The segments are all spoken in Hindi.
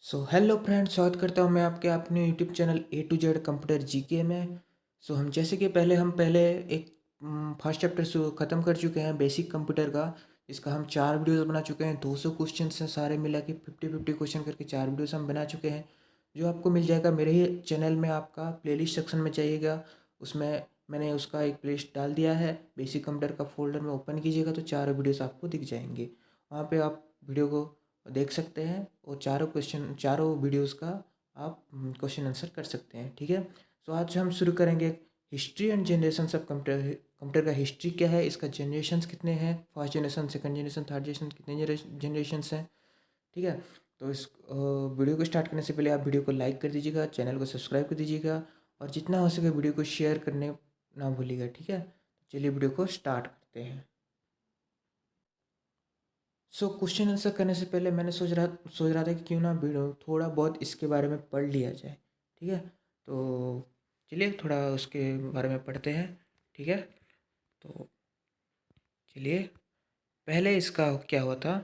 हेलो फ्रेंड्स, स्वागत करता हूँ मैं आपके अपने YouTube channel A to Z computer GK में। हम जैसे कि हम पहले एक फर्स्ट चैप्टर ख़त्म कर चुके हैं बेसिक कंप्यूटर का। इसका हम 4 वीडियोस बना चुके हैं। 200 क्वेश्चन हैं, सारे मिला के 50-50 क्वेश्चन करके 4 वीडियोस हम बना चुके हैं, जो आपको मिल जाएगा मेरे ही चैनल में। आपका प्लेलिस्ट सेक्शन में जाइएगा, उसमें मैंने उसका एक प्लेलिस्ट डाल दिया है। बेसिक कंप्यूटर का फोल्डर में ओपन कीजिएगा तो 4 वीडियोस आपको दिख जाएंगे। वहाँ पे आप वीडियो को देख सकते हैं और चारों वीडियोस का आप क्वेश्चन आंसर कर सकते हैं। ठीक है, आज हम शुरू करेंगे history and generation of computer. Computer का हिस्ट्री क्या है, इसका जनरेशन्स कितने हैं, first generation, second generation, third generation, कितने जनरेशन्स हैं। ठीक है, तो इस वीडियो को स्टार्ट करने से पहले आप वीडियो को लाइक कर दीजिएगा, चैनल को सब्सक्राइब कर दीजिएगा और जितना हो सके वीडियो को शेयर करने ना भूलिएगा। ठीक है, चलिए वीडियो को स्टार्ट करते हैं। क्वेश्चन आंसर करने से पहले मैंने सोच रहा था कि क्यों ना वीडियो थोड़ा बहुत इसके बारे में पढ़ लिया जाए। ठीक है, तो चलिए थोड़ा उसके बारे में पढ़ते हैं। ठीक है, तो चलिए पहले इसका क्या हुआ था।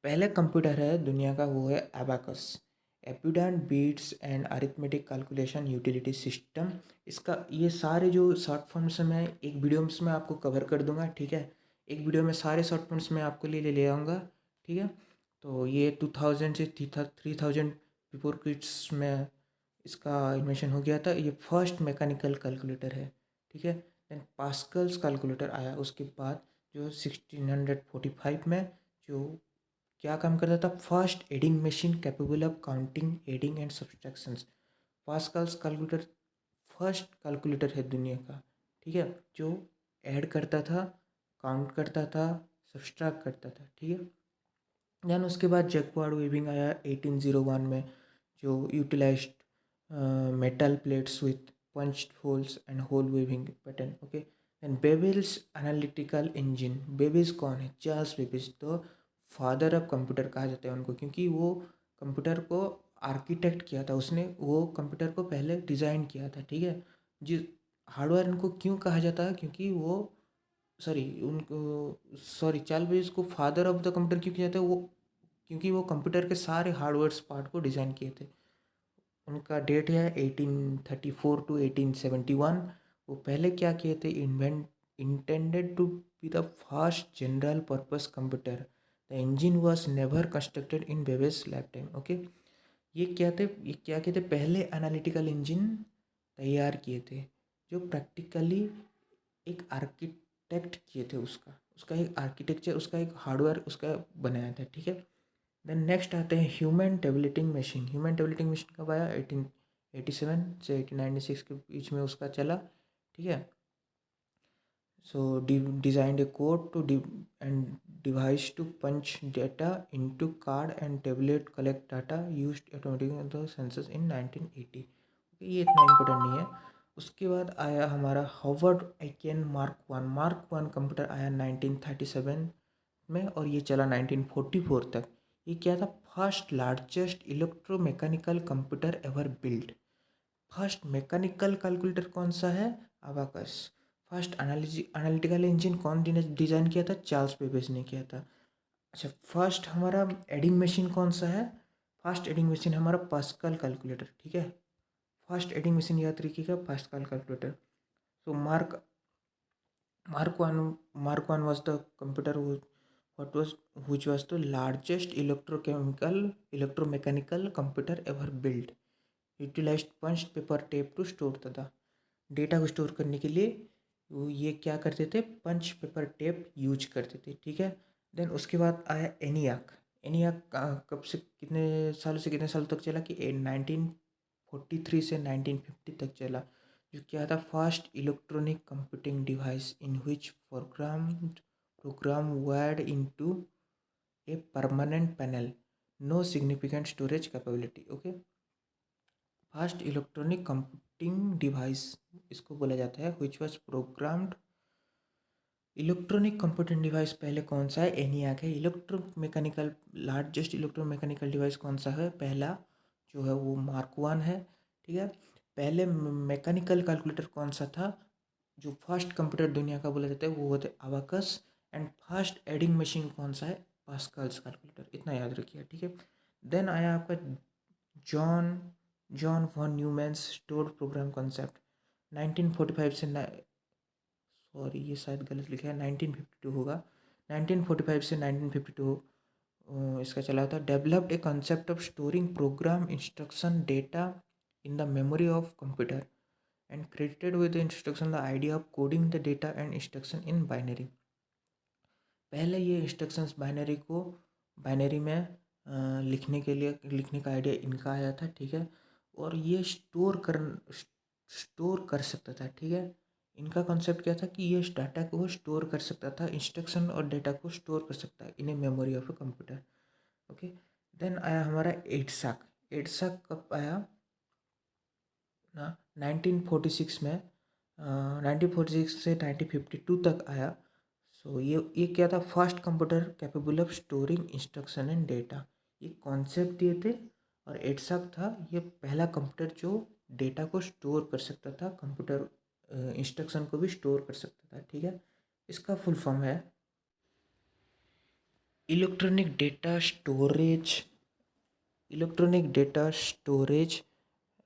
पहले कंप्यूटर है दुनिया का, वो है एबाकस, एप्यूडेंट beads and arithmetic calculation utility system. इसका ये सारे जो शॉर्ट फॉर्म्स मैं एक वीडियो में आपको कवर कर दूंगा। ठीक है, एक वीडियो में सारे शॉर्ट फॉर्म्स मैं आपको ले आऊँगा। ठीक है, तो ये 2000 से 3000 बिफोर क्रिट्स में इसका इन्वेंशन हो गया था। ये फर्स्ट मैकेनिकल कैलकुलेटर है। ठीक है, देन पास्कल्स कैलकुलेटर आया उसके बाद, जो 1645 में, जो क्या काम करता था, first adding machine capable of counting, adding and subtractions. Pascal's calculator first calculator है दुनिया का। ठीक है, जो ऐड करता था, काउंट करता था, सब्सट्रैक्ट करता था। ठीक है, देन उसके बाद जैकवार्ड वीविंग आया 1801 में, जो utilized metal plates with punched holes and hole weaving pattern. Okay, then Babbage's analytical engine. Babbage कौन है? चार्ल्स बेबिज, तो फादर ऑफ कंप्यूटर कहा जाता है उनको, क्योंकि वो कंप्यूटर को आर्किटेक्ट किया था उसने, वो कंप्यूटर को पहले डिज़ाइन किया था। ठीक है, जिस हार्डवेयर उनको क्यों कहा जाता है, क्योंकि वो चार्ल्स बेबिज को फादर ऑफ द कंप्यूटर क्यों किया जाता है, वो क्योंकि वो कंप्यूटर के सारे हार्डवेयर पार्ट को डिज़ाइन किए थे। उनका डेट है 1834 टू 1871। वो पहले क्या किए थे, invent intended to be the first general purpose computer. The engine was never constructed in Babbage's lifetime. Okay, ये क्या किए थे, पहले एनालिटिकल इंजन तैयार किए थे, जो प्रैक्टिकली एक आर्किटेक्ट किए थे, उसका उसका एक आर्किटेक्चर, उसका एक हार्डवेयर उसका बनाया था। ठीक है, देन नेक्स्ट आते हैं human tabulating machine. Human tabulating machine कब आया? 1887 से 1896 के बीच में उसका चला। ठीक है, designed a code to and device to punch data into card and tablet collect data used automatic census in 1980। ये इतना इम्पोर्टेंट नहीं है। उसके बाद आया हमारा Harvard Aiken mark one computer आया 1937 में और ये चला 1944 तक। ये क्या था? First largest electromechanical computer ever build. First mechanical calculator कौन सा है? अबाकस। फर्स्ट एनालिटिकल इंजन कौन डिज़ाइन किया था? चार्ल्स बेबेज ने किया था। अच्छा, फर्स्ट हमारा एडिंग मशीन कौन सा है? फर्स्ट एडिंग मशीन हमारा पास्कल कैलकुलेटर। ठीक है, फर्स्ट एडिंग मशीन याद रखिएगा, pascal calculator. So mark one was the computer which was the largest electromechanical computer ever built. Utilized punched paper tape to store the data को स्टोर करने के लिए वो ये क्या करते थे, पंच पेपर टेप यूज करते थे। ठीक है, देन उसके बाद आया एनियाक। एनियाक कब से कितने सालों तक चला कि 1943 से 1950 तक चला। जो क्या था, first electronic computing device in which program wired into a permanent panel, no significant storage capability. Okay, first electronic computing device इसको बोला जाता है which was programmed. Electronic computing device पहले कौन सा है? एनियाक है। इलेक्ट्रोमैकेनिकल लार्जेस्ट इलेक्ट्रोमैकेनिकल डिवाइस कौन सा है? पहला जो है वो मार्क वन है। ठीक है, पहले मैकेनिकल कैलकुलेटर कौन सा था? जो फर्स्ट कंप्यूटर दुनिया का बोला जाता है वो होता है abacus. And first adding machine कौन सा है? Pascal's calculator. इतना याद रखिए। ठीक है, देन आया आपका John John von Neumann's store program concept 1945 से सॉरी ये शायद गलत लिखा है, 1952 होगा। 1945 से 1952 इसका चला था। Developed a concept of storing programme instruction data in the memory of computer and credited with the instruction the idea of coding the data and instruction in binary. पहले ये इंस्ट्रक्शंस बाइनरी में लिखने के लिए लिखने का आइडिया इनका आया था, ठीक है। और ये स्टोर कर सकता था, ठीक है। इनका कॉन्सेप्ट क्या था कि ये डाटा को स्टोर कर सकता था, इंस्ट्रक्शन और डेटा को स्टोर कर सकता है in a memory of a computer. Okay. Then आया हमारा एडसाक। एडसाक कब आया ना, 1946 में, 1946 से 1952 तक आया। सो ये क्या था, fast computer capable of storing instruction and data, ये कॉन्सेप्ट दिए थे। और एडसाक था ये पहला कंप्यूटर जो डेटा को स्टोर कर सकता था, कंप्यूटर इंस्ट्रक्शन को भी स्टोर कर सकता था, ठीक है। इसका फुल फॉर्म है electronic data storage, electronic data storage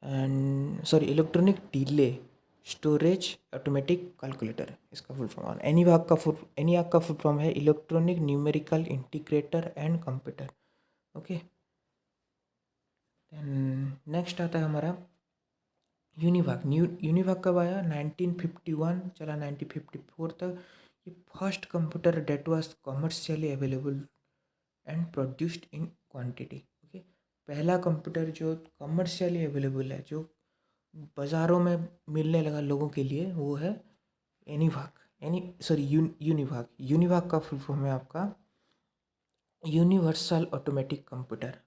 and sorry electronic delay storage automatic calculator, इसका फुल फॉर्म। और एनीआक का फुल फॉर्म है electronic numerical integrator and computer. Okay. Then next आता है हमारा यूनिवाक। यूनिवाक कब आया, 1951 चला 1954 तक। ये first computer that was commercially available and produced in quantity. Okay. पहला कंप्यूटर जो कमर्शियली अवेलेबल है, जो बाज़ारों में मिलने लगा लोगों के लिए, वो है यूनिवाक। यूनिवाक का फुल फॉर्म है आपका universal automatic computer.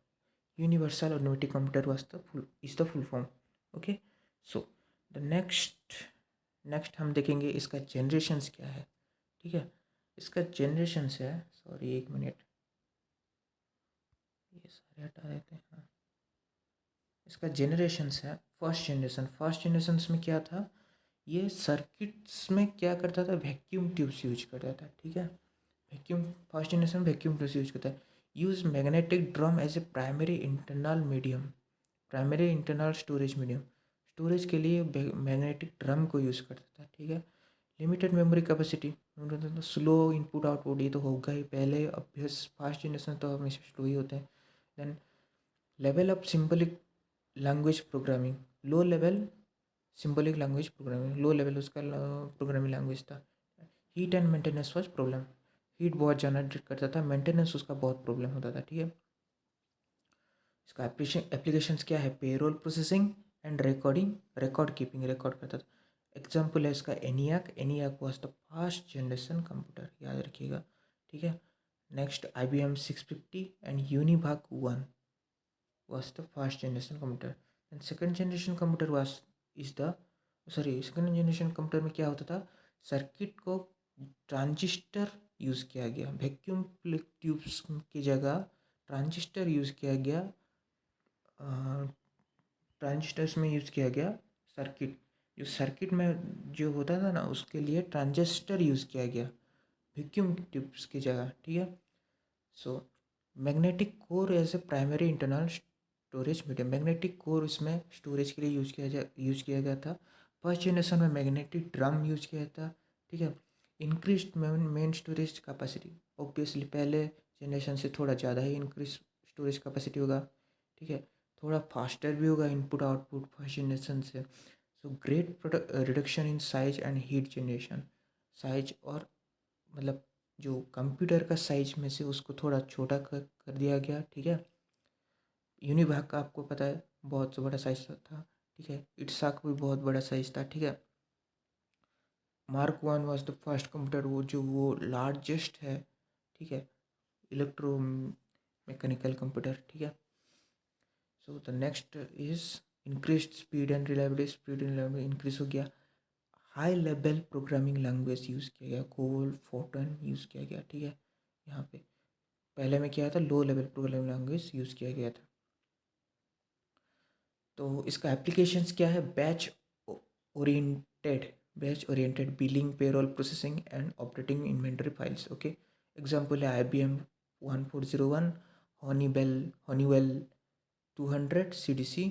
Universal automatic computer was the full form. Okay. So the next हम देखेंगे इसका जनरेशन्स क्या है, ठीक है। इसका जनरेशन्स है, सॉरी एक मिनट, ये सारे हटा देते हैं। हाँ, इसका जनरेशन्स है। फर्स्ट जनरेशन्स में क्या था, ये सर्किट्स में क्या करता था, वैक्यूम ट्यूब्स यूज करता था, ठीक है। First generation vacuum tubes use करता है। Use magnetic drum as a primary internal storage medium. Storage के लिए मैग्नेटिक ड्रम को यूज़ करता था, ठीक है। Limited memory capacity, slow input output, ये तो होगा ही पहले, अभ्यस फास्ट जनरेशन तो हमेशा स्लो ही होते हैं। Then level of symbolic language programming, low level symbolic language programming, low level उसका प्रोग्रामिंग लैंग्वेज था। Heat and maintenance was problem, heat बहुत जनरेट करता था, मेंटेनेंस उसका बहुत प्रॉब्लम होता था, ठीक है। इसका एप्लीकेशंस क्या है, payroll processing and record keeping, record करता था। एग्जाम्पल है इसका ENIAC was the first generation computer, याद रखिएगा, ठीक है। Next IBM 650 and UNIVAC 1 was the first generation computer. And second generation computer second generation computer में क्या होता था, सर्किट को ट्रांजिस्टर यूज़ किया गया, वैक्यूम ट्यूब्स की जगह ट्रांजिस्टर यूज़ किया गया, ट्रांजिस्टर्स में यूज़ किया गया सर्किट, जो सर्किट में जो होता था ना, उसके लिए ट्रांजिस्टर यूज़ किया गया वैक्यूम ट्यूब्स की जगह, ठीक है। So magnetic core as a primary internal storage medium, magnetic core इसमें स्टोरेज के लिए यूज़ किया गया था। फर्स्ट जनरेशन में मैग्नेटिक ड्रम यूज़ किया था, ठीक है। Increase main storage capacity, obviously पहले जनरेशन से थोड़ा ज़्यादा ही इंक्रीज स्टोरेज कैपेसिटी होगा, ठीक है। थोड़ा फास्टर भी होगा इनपुट आउटपुट फर्स्ट जनरेशन से। So great reduction in size and heat generation, size और मतलब जो कंप्यूटर का साइज में से उसको थोड़ा छोटा कर दिया गया, ठीक है। यूनिवाक का आपको पता है बहुत बड़ा साइज था, ठीक है। इट्साक भी बहुत बड़ा साइज था, ठीक है। Mark 1 was the first computer, वो लार्जेस्ट है, ठीक है, इलेक्ट्रो मैकेनिकल कंप्यूटर, ठीक है। So the next is increase speed and reliability increase हो गया। High level programming language use किया गया, कोल फोर्टन यूज़ किया गया, ठीक है। यहाँ पे पहले में क्या था, low level programming language use किया गया था। तो इसका एप्लीकेशंस क्या है, oriented batch oriented billing, payroll processing and operating inventory files, okay. Example है IBM 1401, Honeywell 200 CDC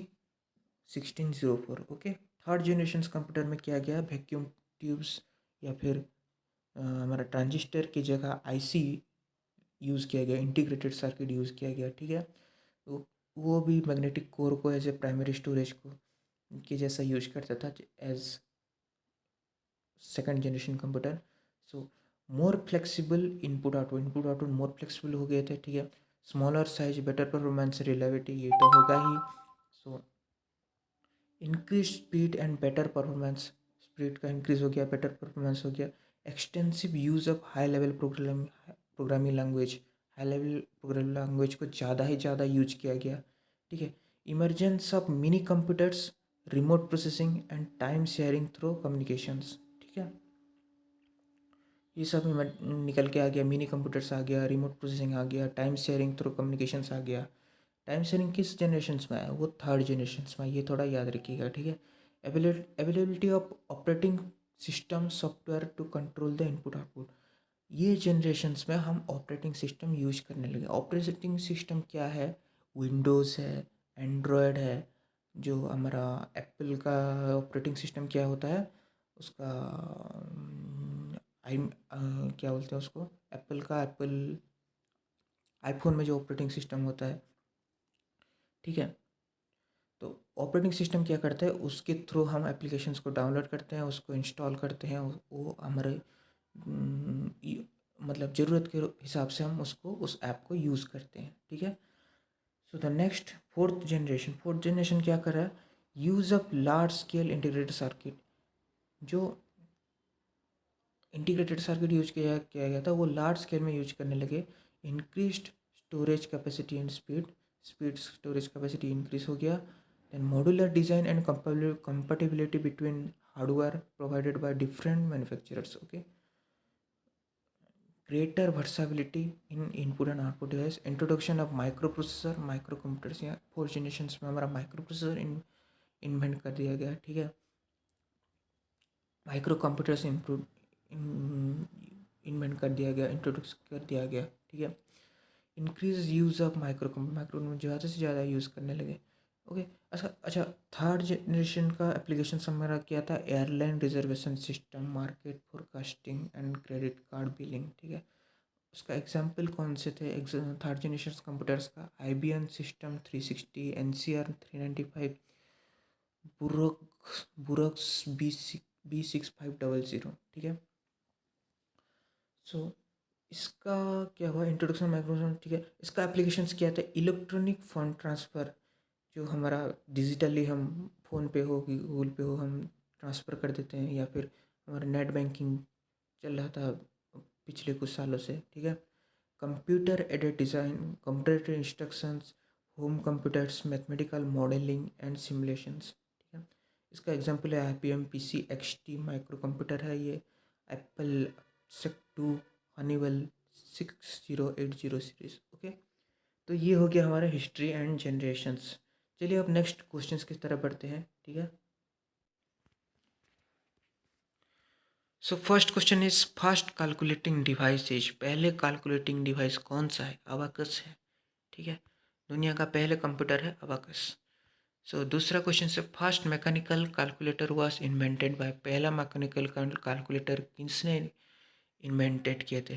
1604। Okay, third generation computer में क्या गया, वैक्यूम ट्यूब्स या फिर हमारा ट्रांजिस्टर की जगह आईसी यूज़ किया गया, इंटीग्रेटेड सर्किट यूज़ किया गया। ठीक है, तो वो भी मैग्नेटिक कोर को एज ए प्राइमरी स्टोरेज को के जैसा यूज करता था as second generation computer. So more flexible input output more flexible हो गए थे। ठीक है, smaller size, better performance, reliability, ये तो होगा ही। So increase speed and better performance, speed का इंक्रीज हो गया, बेटर परफॉर्मेंस हो गया। Extensive use of high level programming language, high level programming language को ज़्यादा ही ज़्यादा यूज किया गया। ठीक है, emergence of mini computers, remote processing and time sharing through communications. ठीक है, ये सब निकल के आ गया, मिनी कंप्यूटर्स आ गया, रिमोट प्रोसेसिंग आ गया, टाइम शेयरिंग थ्रू कम्युनिकेशंस आ गया। टाइम शेयरिंग किस जनरेशन में आया, वो थर्ड जनरेशन में, ये थोड़ा याद रखिएगा। ठीक है, availability of operating system software to control the input output, ये जनरेशन्स में हम ऑपरेटिंग सिस्टम यूज करने लगे। ऑपरेटिंग सिस्टम क्या है, विंडोज़ है, एंड्रॉयड है। जो हमारा एप्पल का ऑपरेटिंग सिस्टम क्या होता है, उसका आई क्या बोलते हैं उसको, एप्पल का, एप्पल आईफोन में जो ऑपरेटिंग सिस्टम होता है। ठीक है, तो ऑपरेटिंग सिस्टम क्या करता है, उसके थ्रू हम एप्लीकेशंस को डाउनलोड करते हैं, उसको इंस्टॉल करते हैं, वो हमारे मतलब ज़रूरत के हिसाब से हम उसको, उस ऐप को यूज़ करते हैं। ठीक है, so the next fourth generation क्या कर रहा है, use of large scale integrated circuit. जो इंटीग्रेटेड सर्किट यूज किया गया था, वो लार्ज स्केल में यूज करने लगे। Increased storage capacity and speed storage capacity increase हो गया। Then modular design and compatibility between hardware provided by different manufacturers. Okay, greater versatility in input and output device, introduction of micro processor, micro computers. या फोर्थ जनरेशन में हमारा माइक्रो प्रोसेसर इन्वेंट कर दिया गया। ठीक है, माइक्रो कंप्यूटर्स इन्वेंट कर दिया गया, इंट्रोड्यूस कर दिया गया। ठीक है, इंक्रीज यूज़ ऑफ माइक्रो में ज़्यादा से ज़्यादा यूज़ करने लगे। ओके, अच्छा थर्ड जनरेशन का एप्लीकेशन हमारा क्या था, airline reservation system, market forecasting and credit card billing. ठीक है, उसका एग्जाम्पल कौन से थे थर्ड जनरेशन कंप्यूटर्स का, IBM सिस्टम 360, NCR 395, बुरक्स B6500। ठीक है, सो इसका क्या हुआ, इंट्रोडक्शन माइक्रोसॉफ्ट। ठीक है, इसका एप्लीकेशंस क्या था, इलेक्ट्रॉनिक फंड ट्रांसफ़र, जो हमारा डिजिटली हम फ़ोन पे हो कि गूगल पे हो, हम ट्रांसफ़र कर देते हैं, या फिर हमारा नेट बैंकिंग चल रहा था पिछले कुछ सालों से। ठीक है, computer aided design, computer instructions, home computers, mathematical modelling and simulations. ठीक है, इसका एग्जांपल है IBM PC XT micro computer है ये, Apple SEC2, Honeywell 6080 series. Okay, तो ये हो गया हमारा हिस्ट्री एंड जनरेशंस। चलिए अब नेक्स्ट क्वेश्चंस की तरफ बढ़ते हैं। ठीक है, so first question is fast calculating device is, पहले कैलकुलेटिंग डिवाइस कौन सा है, अबाकस है। ठीक है, दुनिया का पहले कंप्यूटर है अबाकस। सो दूसरा क्वेश्चन से first mechanical calculator was invented by, पहला मैकेनिकल कैलकुलेटर किसने इन्वेंटेड किए थे।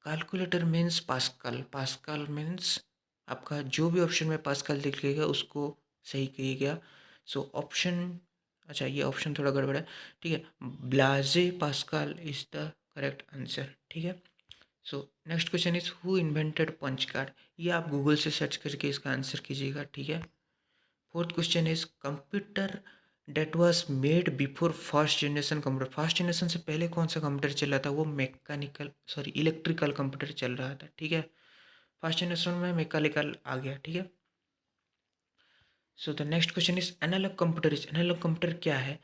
Calculator means pascal, pascal means आपका जो भी ऑप्शन में पास्कल दिखेगा उसको सही कहिएगा। सो ऑप्शन, अच्छा ये ऑप्शन थोड़ा गड़बड़ है। ठीक है, Blaise Pascal is the correct answer. ठीक है, so next question is who invented punch card, ये आप गूगल से सर्च करके इसका आंसर कीजिएगा। ठीक है, fourth question is computer that was made before first generation computer, first generation से पहले कौन सा कंप्यूटर चल रहा था, वो मैकेनिकल सॉरी इलेक्ट्रिकल कंप्यूटर चल रहा था। ठीक है, फर्स्ट जनरेशन में मैकेनिकल आ गया। ठीक है, so the next question is analog computer is, analog computer क्या है,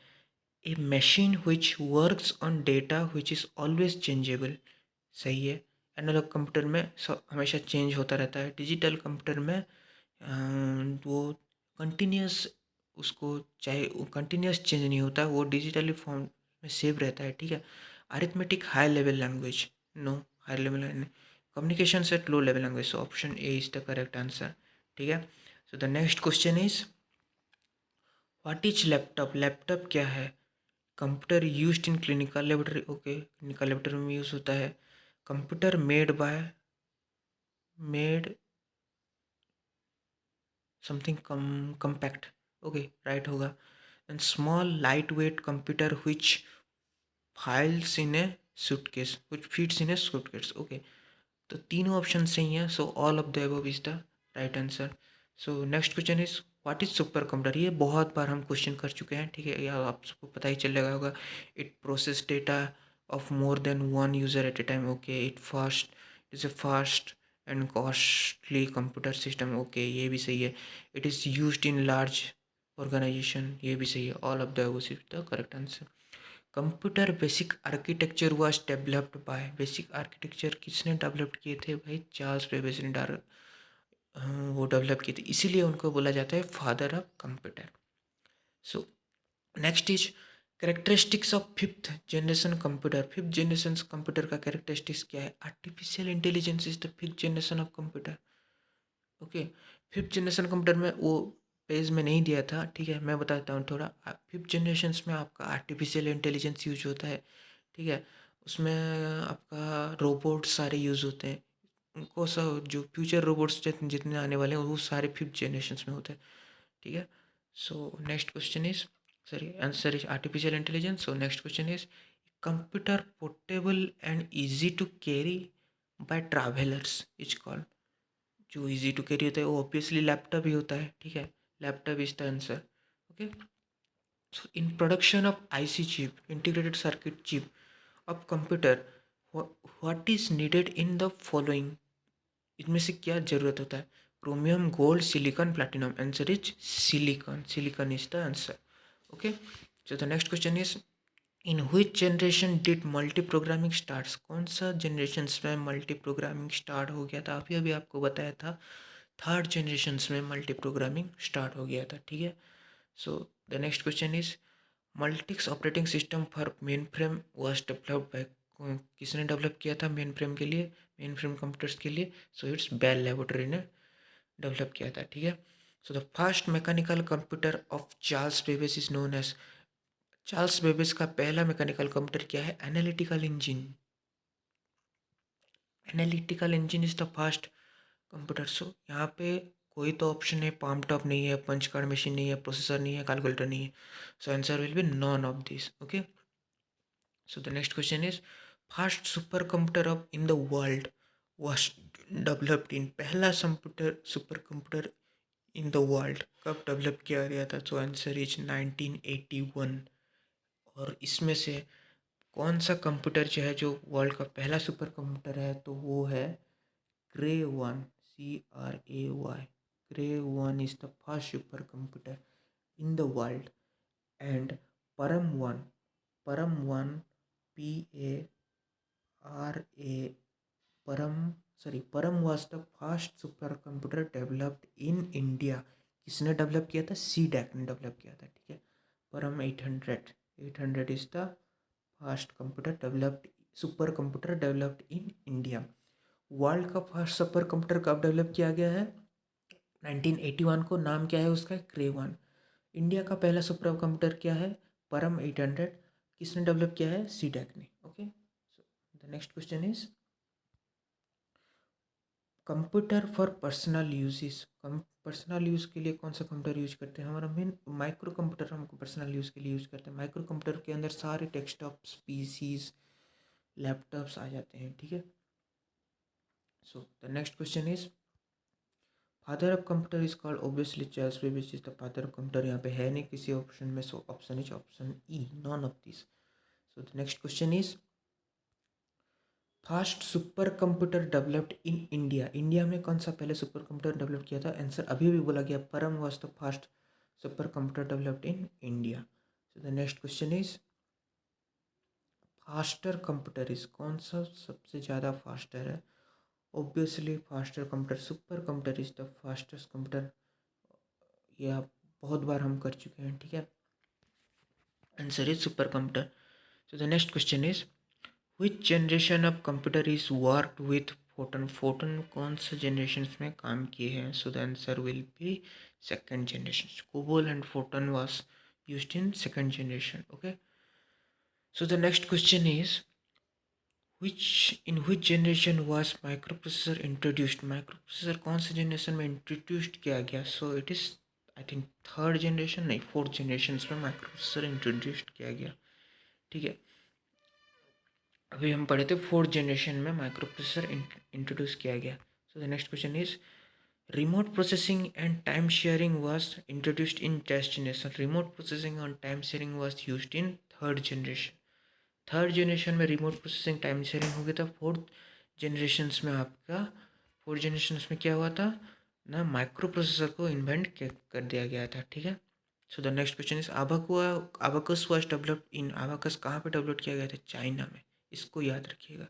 a machine which works on data which is always changeable. सही है, एनालॉग कंप्यूटर में हमेशा चेंज होता रहता है, डिजिटल कंप्यूटर में वो कंटिन्यूस, उसको चाहे वो कंटिन्यूस चेंज नहीं होता, वो डिजिटली फॉर्म में सेव रहता है। ठीक है, arithmetic high level language, no, high level communication at low level language, so option A is the correct answer. ठीक है, so the next question is what is laptop? Laptop क्या है? Computer used in clinical laboratory, okay, clinical laboratory में यूज़ होता है। Computer made something compact, okay, right होगा। And small light weight computer which files in a suitcase, which fits in a suitcase, okay. तो तीनों ऑप्शन सही हैं, so all of the above is the right answer. So next question is what is super computer? ये बहुत बार हम क्वेश्चन कर चुके हैं, ठीक है, या आप सबको पता ही चलेगा होगा। It process data of more than one user at a time, okay. Is a fast and costly computer system, okay, ये भी सही है। It is used in large organisation, ये भी सही है। All of the above is the correct answer. Computer basic architecture was developed by, basic architecture किसने डेवलप किए थे भाई? चार्ल्स बेबेज ने वो डेवलप किए थे, इसीलिए उनको बोला जाता है father of computer. So next is characteristics of fifth generation computer. Fifth generation computer का कैरेक्टरिस्टिक्स क्या है? Artificial intelligence is the fifth generation of computer, okay. Fifth generation computer में वो पेज में नहीं दिया था, ठीक है, मैं बताता हूँ थोड़ा। फिफ्थ जनरेशन में आपका आर्टिफिशियल इंटेलिजेंस यूज होता है, ठीक है। उसमें आपका रोबोट सारे यूज़ होते हैं। उनको सब जो फ्यूचर रोबोट्स जितने आने वाले हैं वो सारे फिफ्थ जनरेशन में होते हैं, ठीक है। So next question is, sorry, answer is artificial intelligence. So next question is computer portable and easy to carry by travellers is called. जो इजी टू कैरी होता है वो ऑब्वियसली लैपटॉप ही होता है, ठीक है। Laptop is the answer, okay. So in production of IC chip, integrated circuit chip off computer, what is needed in the following? इनमें से क्या जरूरत होता है? Chromium, gold, silicon, platinum. Answer is silicon, silicon is the answer, okay. So the next question is in which generation did multi programming start? कौन सा जनरेशन में मल्टी प्रोग्रामिंग स्टार्ट हो गया था? अभी अभी आपको बताया था, थर्ड जनरेशन में मल्टी प्रोग्रामिंग स्टार्ट हो गया था, ठीक है। So the next question is Multics operating system for main frame was developed by, किसने डेवलप किया था मेन फ्रेम के लिए, मेन फ्रेम कंप्यूटर्स के लिए? सो इट्स बेल लेबोरेटरी ने डेवलप किया था, ठीक है। So the first mechanical computer of Charles Babbage is known as, Charles Babbage का पहला मैकेनिकल कंप्यूटर क्या है? Analytical engine, analytical engine is the first computer. So यहाँ पे कोई तो ऑप्शन है, पाम टॉप नहीं है, पंच कार्ड मशीन नहीं है, प्रोसेसर नहीं है, कैलकुलेटर नहीं है। So answer will be none of this, okay. So the next question is first super computer of in the world was developed in, पहला super computer in the world कब डेवलप किया गया था? तो आंसर इज 1981। और इसमें से कौन सा कंप्यूटर जो है जो वर्ल्ड का पहला सुपर कंप्यूटर है? तो वो है क्रे one, CRAY। Cray one is the first super computer in the world. And परम वन, PARA, परम, सॉरी, परम was the first super computer developed in India. किसने डेवलप किया था? CDEC ने डेवलप किया था, ठीक है। परम 800 is the first computer developed, super computer developed in India. World का फर्स्ट सुपर कंप्यूटर कब डेवलप किया गया है? 1981 को। नाम क्या है उसका? क्रे वन। इंडिया का पहला सुपर कंप्यूटर क्या है? परम 800। किसने डेवलप किया है? CDEC ने, okay. So the next question is computer for personal uses. Personal use के लिए कौन सा कंप्यूटर यूज करते हैं? हमारा मेन माइक्रो कंप्यूटर हमको पर्सनल यूज़ के लिए यूज़ करते हैं। माइक्रो कंप्यूटर के अंदर सारे डेस्कटॉप्स, PCs, लैपटॉप्स आ जाते हैं, ठीक है। So the next question is father of computer is called, obviously Charles Babbage is the father of computer. यहाँ पे है नहीं किसी ऑप्शन में, so option is option E, non of this. So the next question is first super computer developed in India. India में कौन सा पहले सुपर कंप्यूटर डेवलप किया था? आंसर अभी भी बोला गया, परम was the first super computer developed in India. So the next question is faster computer is, कौन सा सबसे ज़्यादा फास्टर है? Obviously faster computer, super computer is the fastest computer. ये आप बहुत बार हम कर चुके हैं, ठीक है। Answer is super computer. So the next question is which generation of computer is work with Foton? Foton कौन सा जनरेशन में काम किए हैं? So the answer will B second generation. COBOL and Fortran was used in second generation. Okay. So the next question is, which generation was microprocessor introduced? Microprocessor कौन से generation में introduced किया गया? So it is I think third generation नहीं fourth generations में microprocessor introduced किया गया. ठीक है, अभी हम पढ़े थे फोर्थ जनरेशन में माइक्रोप्रोसेसर इंट्रोड्यूस किया गया. So the next question is, remote processing and time sharing was introduced in test generation. Remote processing और time sharing was used in third generation. Third generation में रिमोट प्रोसेसिंग टाइम शेयरिंग हो गया था. फोर्थ जनरेशन्स में क्या हुआ था ना, माइक्रो प्रोसेसर को इन्वेंट कर दिया गया था. ठीक है. So the next question is, abacus was developed in. Abacus कहाँ पे डेवलप किया गया था? चाइना में. इसको याद रखिएगा.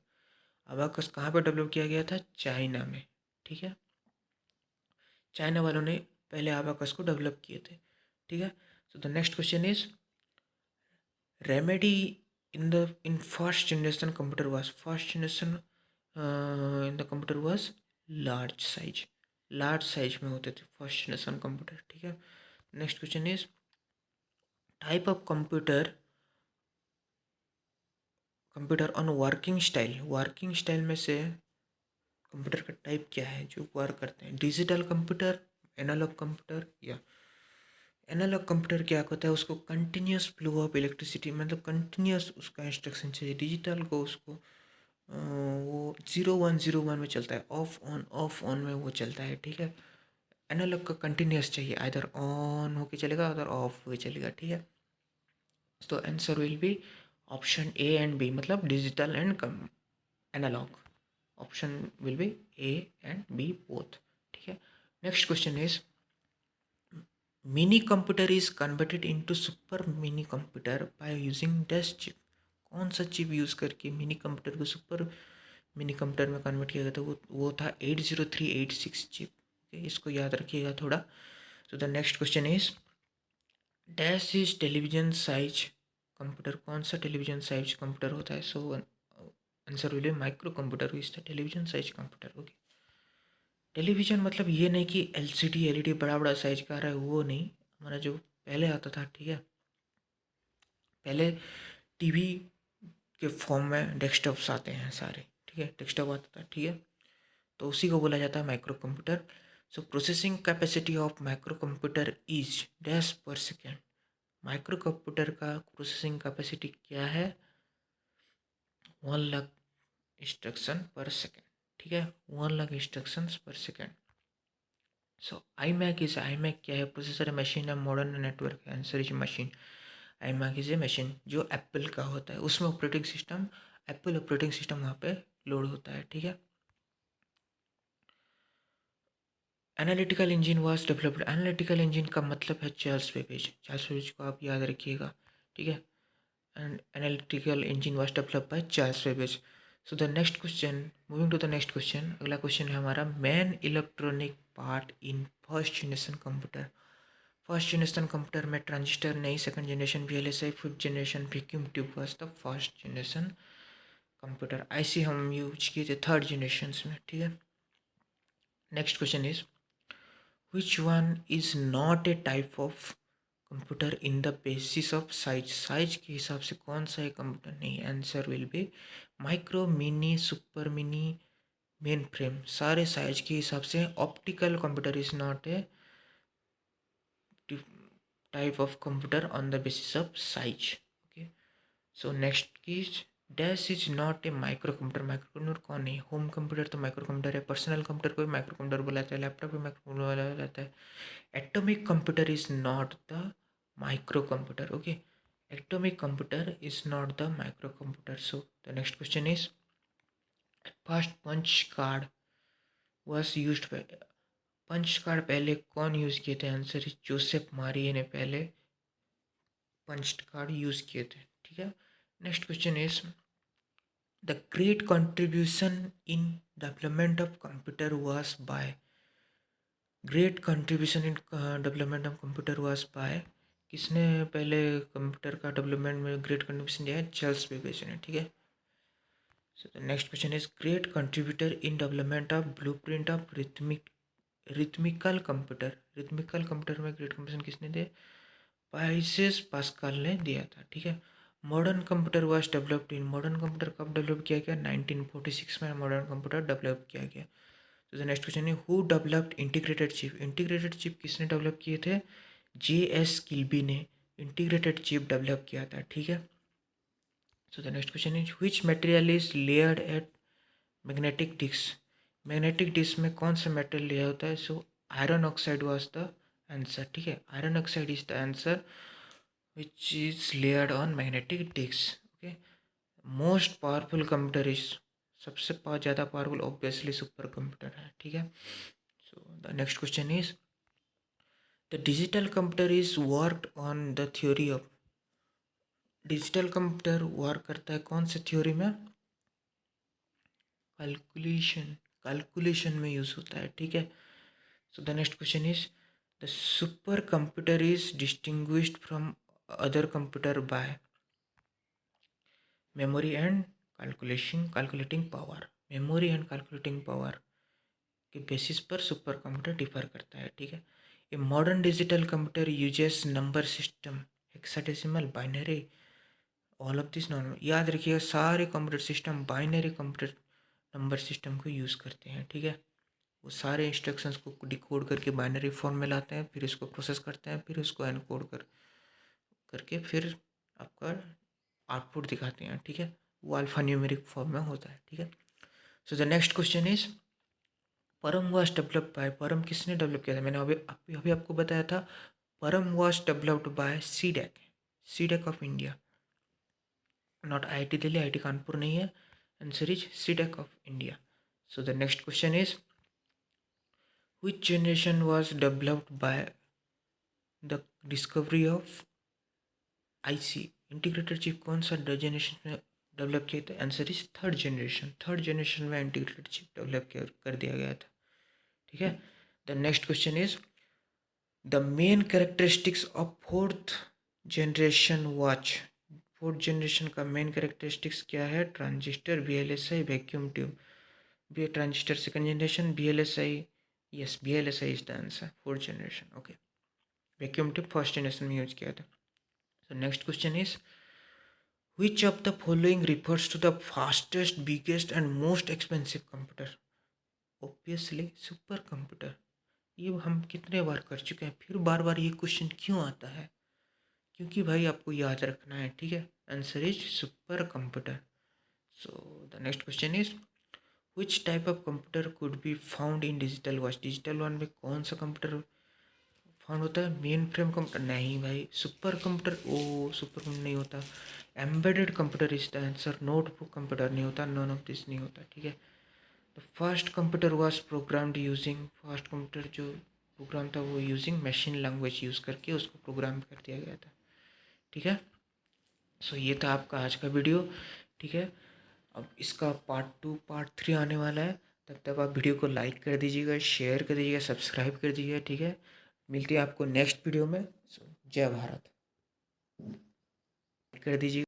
अबाकस कहाँ पे डेवलप किया गया था? चाइना में. ठीक है, चाइना वालों ने पहले अबाकस को डेवलप किए थे. ठीक है. So the next question is, remedy in first generation computer was first generation in the computer was large size में होते थे फर्स्ट जनरेशन कंप्यूटर. ठीक है. Next question is, type of computer on working style में से कंप्यूटर का टाइप क्या है जो वर्क करते हैं? Digital computer, analogue computer. या एनालॉग कंप्यूटर क्या होता है, उसको कंटिन्यूस फ्लो ऑफ इलेक्ट्रिसिटी, मतलब कंटिन्यूस उसका इंस्ट्रक्शन चाहिए. डिजिटल को उसको वो 0101 में चलता है, ऑफ ऑन में वो चलता है. ठीक है. एनालॉग का कंटिन्यूस चाहिए, आइदर ऑन होके चलेगा अदर ऑफ होके चलेगा. ठीक है. तो answer will be option A and B, मतलब digital and analog. Option will be A and B both. ठीक है. Next question is, mini computer is converted into super mini computer by using dash chip. कौन सा चिप यूज़ करके मिनी कंप्यूटर को सुपर मिनी कंप्यूटर में कन्वर्ट किया गया था? वो था 80386 चिप. ओके, इसको याद रखिएगा थोड़ा. सो the next question is, dash is television size computer. कौन सा टेलीविजन साइज कंप्यूटर होता है? So answer will B micro computer is the television size computer. Okay. Television मतलब ये नहीं कि एलसीडी एलईडी बड़ा बड़ा साइज का आ रहा है, वो नहीं. हमारा जो पहले आता था, ठीक है, पहले टीवी के फॉर्म में डेस्कटॉप्स आते हैं सारे. ठीक है, डेस्कटॉप आता था. ठीक है, तो उसी को बोला जाता है micro computer. So processing capacity of micro computer is dash पर सेकेंड. माइक्रो कंप्यूटर का प्रोसेसिंग कैपेसिटी क्या है? 1 लाख इंस्ट्रक्शन पर सेकेंड. ठीक है, 1 lakh instruction per second. So iMac क्या है? प्रोसेसर है, मशीन है, मॉडर्न नेटवर्क है? Answer is machine. IMac is a machine जो एप्पल का होता है, उसमें एप्पल ऑपरेटिंग सिस्टम वहाँ पे लोड होता है. ठीक है. Analytical engine was developed. Analytical engine का मतलब है चार्ल्स बेबेज. चार्ल्स बेबेज को आप याद रखिएगा. ठीक है. And analytical engine was developed by Charles Babbage. So the next question, moving to the next question. अगला क्वेश्चन है हमारा, main electronic part in first generation computer. First generation computer में ट्रांजिस्टर नहीं, second generation VLSI, fifth generation vacuum tube was the first generation computer. IC हम यूज किए थे थर्ड जनरेशन में. ठीक है. Next question is, which one is not a type of computer in the basis of size के हिसाब से कौन सा है कंप्यूटर नहीं? Answer will B micro, mini, super mini, main frame. सारे साइज के हिसाब से. Optical computer is not a type of computer on the basis of size. Okay. So next keys, dash is not A micro computer. Micro computer कौन नहीं? होम कंप्यूटर तो माइक्रो कंप्यूटर है, पर्सनल कंप्यूटर को भी माइक्रो कंप्यूटर बोला जाता है, लैपटॉप भी माइक्रो कंप्यूटर बोला जाता है. Atomic computer is not the micro computer. Okay, atomic computer is not the micro computer. So the next question is, first punch card was use by. Punch card पहले कौन यूज़ किए थे? आंसर इज जोसेफ मारिए ने पहले पंच कार्ड यूज़ किए थे. ठीक है. Next question is, the great contribution in development of computer was by. Great contribution in development of computer was by. किसने पहले कंप्यूटर का डेवलपमेंट में ग्रेट कंट्रीब्यूशन दिया है? चार्ल्स बेबेज ने. ठीक है. So the next question is, great contributor in development of blueprint of arithmetical computer में ग्रेट कंपोजिशन किसने दिया? पाइसेस पास्कल ने दिया था, ठीक है। Modern computer was developed in, modern computer कब डेवलप किया गया? 1946 में मॉडर्न कंप्यूटर डेवलप किया गया। तो द नेक्स्ट क्वेश्चन है who developed integrated chip, integrated chip किसने डेवलप किए थे? JS किल्बी ने इंटीग्रेटेड चिप डेवलप किया था, ठीक है। So the next question is which material is layered at magnetic disk, magnetic disk में कौन सा मेटल लेयर होता है? So iron oxide was the answer, ठीक है। Iron oxide is the answer which is layered on magnetic disks, okay। Most powerful computer is, सबसे ज़्यादा पावरफुल ऑब्वियसली सुपर कंप्यूटर है, ठीक है। So the next question is the digital computer is worked on the theory of, digital computer work करता है कौन से थ्योरी में? कैलकुलेशन में यूज होता है, ठीक है। So the next question is the super computer is distinguished from other computer bye memory and calculating power, memory and calculating power के बेसिस पर सुपर कंप्यूटर डिफर करता है, ठीक है। A modern digital computer uses number system, hexadecimal, binary, all of this non, याद रखिएगा सारे computer system binary computer number system को यूज़ करते हैं, ठीक है। वो सारे इंस्ट्रक्शंस को डिकोड करके बाइनरी फॉर्म में लाते हैं, फिर इसको प्रोसेस करते हैं, फिर उसको एनकोड करके फिर आपका आउटपुट दिखाते हैं, ठीक है। वो अल्फा न्यूमेरिक फॉर्म में होता है, ठीक है। So the next question is परम वॉज डेवलप्ड बाय, परम किसने डेवलप किया था? मैंने अभी आपको बताया था परम was developed bye CDAC of India, not IIT Delhi, IIT Kanpur नहीं है। Answer is CDAC of India. So the next question is which generation was developed by the discovery of IC, integrated chip कौन सा जनरेशन में डेवलप किया था? आंसर इज थर्ड जनरेशन में इंटीग्रेटेड चिप डेवलप कर दिया गया था, ठीक है। The next question is the main characteristics of generation watch, fourth generation का मेन कैरेक्टरिस्टिक्स क्या है? Transistor, VLSI, vacuum tube. B transistor second generation, VLSI, yes VLSI is the answer, fourth generation, okay. Vacuum tube first generation में यूज किया था। So next question is which of the following refers to the fastest, biggest and most expensive computer? Obviously super computer. ये हम कितने बार कर चुके हैं, फिर बार बार ये क्वेश्चन क्यों आता है? क्योंकि भाई आपको याद रखना है, ठीक है। Answer is super computer. So the next question is which type of computer could be found in digital watch, digital one में कौन सा कंप्यूटर फाउंड होता है? मेन फ्रेम कंप्यूटर नहीं भाई, सुपर कंप्यूटर, ओ सुपर कंप्यूटर नहीं होता। Embedded computer is the answer, notebook computer नहीं होता, नॉन ऑफ दिस नहीं होता, ठीक है। The first computer was programmed using, first computer जो प्रोग्राम था वो यूजिंग मशीन लैंग्वेज यूज़ करके उसको प्रोग्राम कर दिया गया था, ठीक है। सो ये था आपका आज का वीडियो, ठीक है। अब इसका पार्ट 2 पार्ट 3 आने वाला है, तब तक आप वीडियो को लाइक कर दीजिएगा, शेयर कर दीजिएगा, सब्सक्राइब कर दीजिएगा, ठीक है। मिलती है आपको नेक्स्ट वीडियो में। सो जय भारत कर दीजिए।